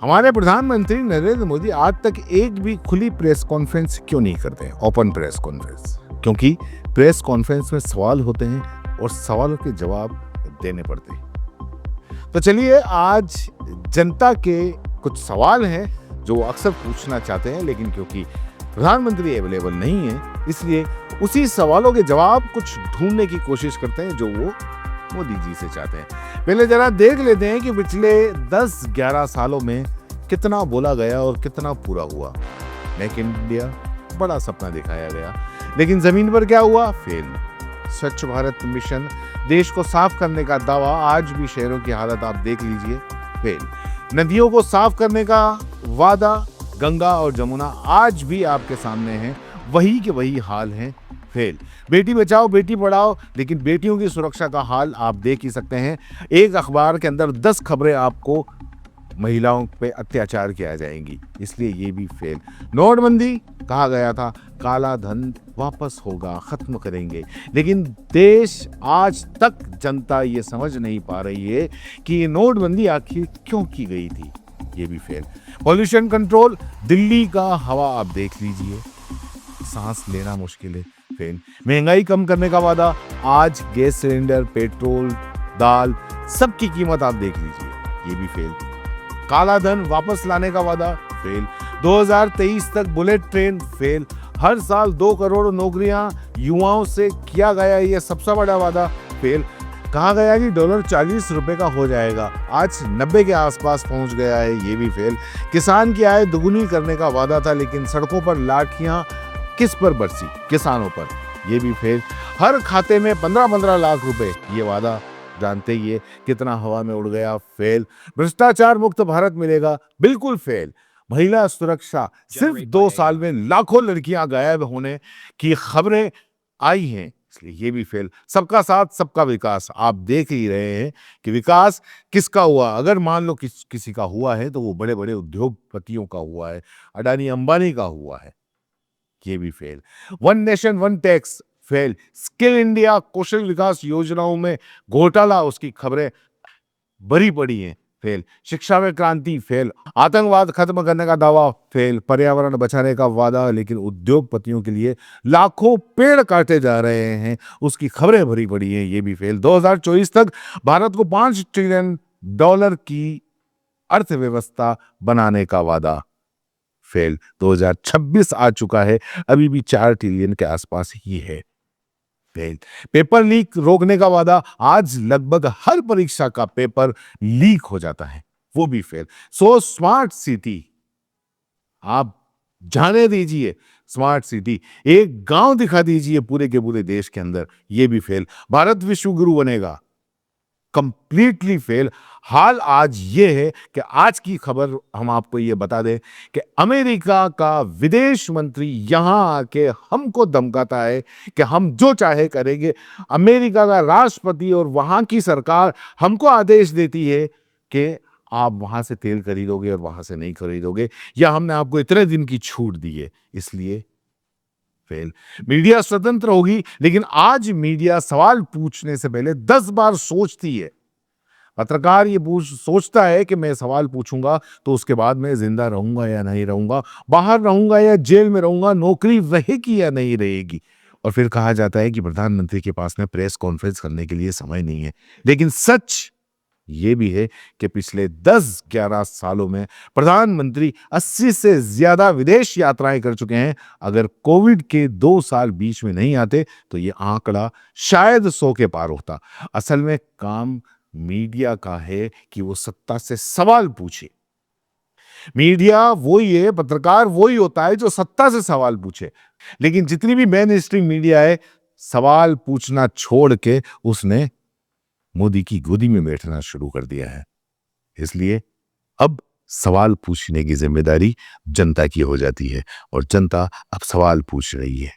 हमारे प्रधानमंत्री नरेंद्र मोदी आज तक एक भी खुली प्रेस कॉन्फ्रेंस क्यों नहीं करते, ओपन प्रेस कॉन्फ्रेंस? क्योंकि प्रेस कॉन्फ्रेंस में सवाल होते हैं और सवालों के जवाब देने पड़ते हैं। तो चलिए, आज जनता के कुछ सवाल हैं जो वो अक्सर पूछना चाहते हैं, लेकिन क्योंकि प्रधानमंत्री अवेलेबल नहीं है, इसलिए उसी सवालों के जवाब कुछ ढूंढने की कोशिश करते हैं जो वो मोदी जी से चाहते हैं। पहले जरा देख लेते हैं कि पिछले 10-11 सालों में कितना बोला गया और कितना पूरा हुआ। मेक इन इंडिया बड़ा सपना दिखाया गया, लेकिन जमीन पर क्या हुआ? फेल। स्वच्छ भारत मिशन, देश को साफ करने का दावा, आज भी शहरों की हालत आप देख लीजिए, फेल। नदियों को साफ करने का वादा, गंगा और जमुना आज भी आपके सामने हैं, वही के वही हाल हैं, फेल। बेटी बचाओ बेटी पढ़ाओ, लेकिन बेटियों की सुरक्षा का हाल आप देख ही सकते हैं। एक अखबार के अंदर 10 खबरें आपको महिलाओं पे अत्याचार किया जाएंगी, इसलिए ये भी फेल। नोटबंदी, कहा गया था काला धन वापस होगा, खत्म करेंगे, लेकिन देश आज तक जनता ये समझ नहीं पा रही है कि ये नोटबंदी आखिर क्यों की गई थी, ये भी फेल। पॉल्यूशन कंट्रोल, दिल्ली का हवा आप देख लीजिए, सांस लेना मुश्किल है, फेल। महंगाई कम करने का वादा, आज गैस सिलेंडर, पेट्रोल, दाल, सबकी कीमत आप देख लीजिए, ये भी फेल। काला धन वापस लाने का वादा, फेल। 2023 तक बुलेट ट्रेन, फेल। हर साल 2 करोड़ नौकरियां युवाओं से किया गया ये सबसे बड़ा वादा, फेल। कहा गया कि डॉलर 40 रुपए का हो जाएगा, आज 90 के आसपास पहुंच गया है, ये भी फेल। किसान की आय दुगुनी करने का वादा था, लेकिन सड़कों पर लाठियां किस पर बरसी? किसानों पर, ये भी फेल। हर खाते में 15-15 लाख रुपए, ये वादा जानते ही है कितना हवा में उड़ गया, फेल। भ्रष्टाचार मुक्त भारत मिलेगा, बिल्कुल फेल। महिला सुरक्षा, सिर्फ 2 साल में लाखों लड़कियां गायब होने की खबरें आई हैं, इसलिए ये भी फेल। सबका साथ सबका विकास, आप देख ही रहे हैं कि विकास किसका हुआ। अगर मान लो किसी का हुआ है तो वो बड़े बड़े उद्योगपतियों का हुआ है, अडानी अंबानी का हुआ है, ये भी fail. One nation one tax, fail. Skill India, कौशल विकास योजनाओं में घोटाला, उसकी खबरें भरी पड़ी हैं, फेल। शिक्षा में क्रांति, फेल। आतंकवाद खत्म करने का दावा, फेल। पर्यावरण बचाने का वादा, लेकिन उद्योगपतियों के लिए लाखों पेड़ काटे जा रहे हैं, उसकी खबरें भरी पड़ी हैं, ये भी फेल। 2024 तक भारत को $5 ट्रिलियन की अर्थव्यवस्था बनाने का वादा, फेल। 2026 आ चुका है, अभी भी 4 ट्रिलियन के आसपास ही है, फेल। पेपर लीक रोकने का वादा, आज लगभग हर परीक्षा का पेपर लीक हो जाता है, वो भी फेल। सो स्मार्ट सिटी, आप जाने दीजिए, स्मार्ट सिटी, एक गांव दिखा दीजिए पूरे के पूरे देश के अंदर, ये भी फेल। भारत विश्व गुरु बनेगा, कंप्लीटली फेल। हाल आज ये है कि आज की खबर हम आपको ये बता दें कि अमेरिका का विदेश मंत्री यहां आके हमको धमकाता है कि हम जो चाहे करेंगे। अमेरिका का राष्ट्रपति और वहां की सरकार हमको आदेश देती है कि आप वहां से तेल खरीदोगे और वहां से नहीं खरीदोगे, या हमने आपको इतने दिन की छूट दी है, इसलिए फेल। मीडिया स्वतंत्र होगी, लेकिन आज मीडिया सवाल पूछने से पहले 10 बार सोचती है। पत्रकार ये सोचता है कि मैं सवाल पूछूंगा तो उसके बाद मैं जिंदा रहूंगा या नहीं रहूंगा, बाहर रहूंगा या जेल में रहूंगा, नौकरी रहेगी या नहीं रहेगी। और फिर कहा जाता है कि प्रधानमंत्री के पास में प्रेस कॉन्फ्रेंस करने के लिए समय नहीं है, लेकिन सच ये भी है कि पिछले 10-11 सालों में प्रधानमंत्री 80 से ज्यादा विदेश यात्राएं कर चुके हैं। अगर कोविड के 2 साल बीच में नहीं आते तो ये आंकड़ा शायद 100 के पार होता। असल में काम मीडिया का है कि वो सत्ता से सवाल पूछे। मीडिया वही है, पत्रकार वही होता है जो सत्ता से सवाल पूछे, लेकिन जितनी भी मेन स्ट्रीम मीडिया है, सवाल पूछना छोड़ के उसने मोदी की गोदी में बैठना शुरू कर दिया है। इसलिए अब सवाल पूछने की जिम्मेदारी जनता की हो जाती है, और जनता अब सवाल पूछ रही है।